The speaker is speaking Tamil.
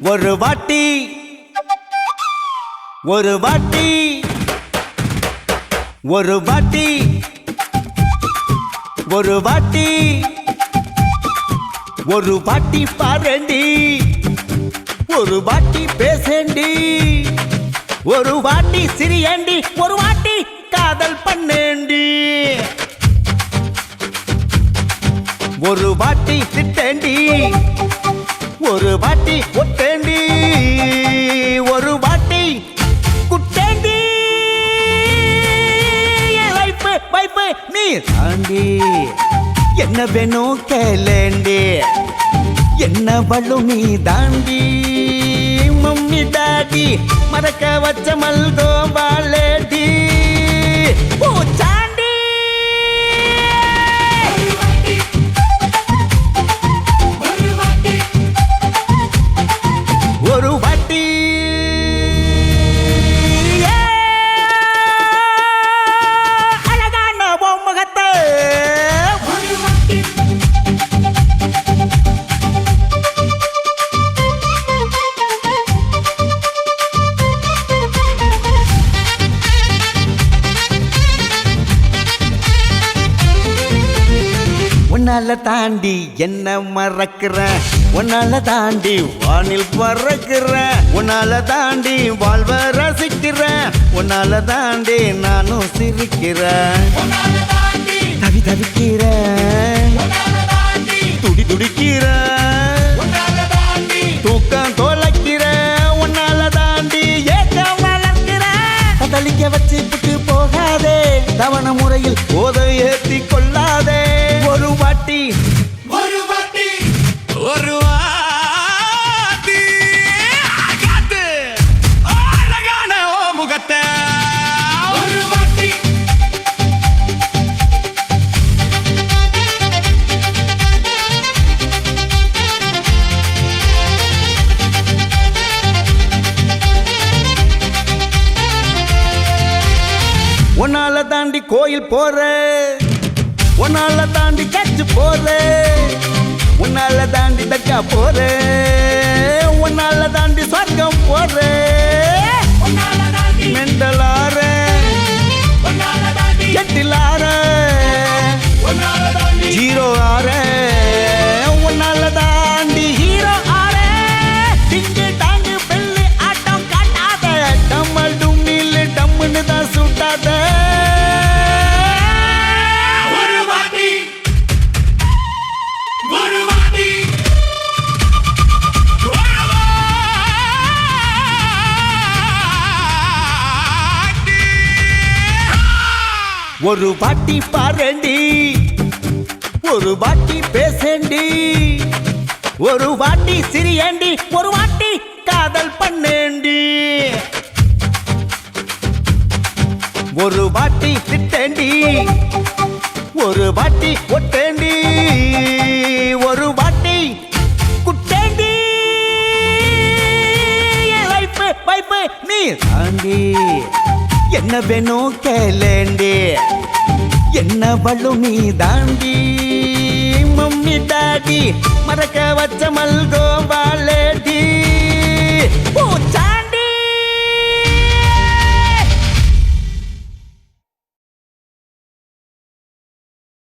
ஒரு வாட்டி ஒரு வாட்டி ஒரு வாட்டி ஒரு வாட்டி ஒரு வாட்டி பாரண்டி ஒரு வாட்டி பேசண்டி ஒரு வாட்டி சிரியண்டி ஒரு வாட்டி காதல் பண்ணேண்டி ஒரு வாட்டி திட்டேண்டி ஒரு வாட்டி ஒட்டேண்டி ஒரு வாட்டி குட்டேண்டி வைப்பு வைப்பு நீ தாண்டி என்ன வேணும் கேளேண்டி என்ன வள்ளும் நீ தாண்டி மம்மி டாடி மறக்க வச்ச மல்கோ வாழேடி பூச்சாண்டி ஒரு வாட்டி அழகான முகத்தை உன்னால தாண்டி என்ன மறக்கிறேன் உன்னால தாண்டி வானில் பறக்கிறேன் உன்னால தாண்டி வாழ்வ ரசிக்கிறேன் உன்னால தாண்டி நானும் சிரிக்கிறேன் தவி தவிக்கிறேன் துடி துடிக்கிறேன் தூக்கம் தொலைக்கிறேன் உன்னால தாண்டி ஏக்கம் வளர்க்கிறேன் தளிக்க வச்சுட்டு போகாதே தவண முறையில் போதை ஏத்தி கொள்ளாதே ஒரு வாட்டி ஒரு வாட்டி ஒரு வாட்டி காத்து அழகான முகத்தை ஒரு வாட்டி உன்னால தாண்டி கோயில் போற உன்னால தாண்டி கச்சு போற உன்னால தாண்டி தக்கா போற உன்னால தாண்டி சொர்க்கம் போற உன்னால தாண்டி மெண்டலார உன்னால தாண்டி எட்டிலார உன்னால தாண்டி ஜீரோ ஆற உன்னால தாண்டி ஹீரோ ஆற டிங்கு டாங்கு பெல்லு ஆட்டம் காட்டாத டம்மல் டும்மில் டம்முன்னு தான் சுட்டாத ஒரு வாட்டி ஒரு வாட்டி ஒரு வாட்டி பாரண்டி ஒரு வாட்டி பேசண்டி ஒரு வாட்டி சிரியண்டி ஒரு வாட்டி காதல் பண்ணேண்டி ஒரு வாட்டி திட்டேண்டி ஒரு வாட்டி ஒட்டேண்டி ஒரு வாட்டி குட்டேண்டி வைப்பு வைப்பு நீ தாண்டி என்ன வேணும் கேளேண்டி என்ன வள்ளும் நீ தாண்டி மம்மி டாடி மறக்க வச்ச மல்கோ வாழேடி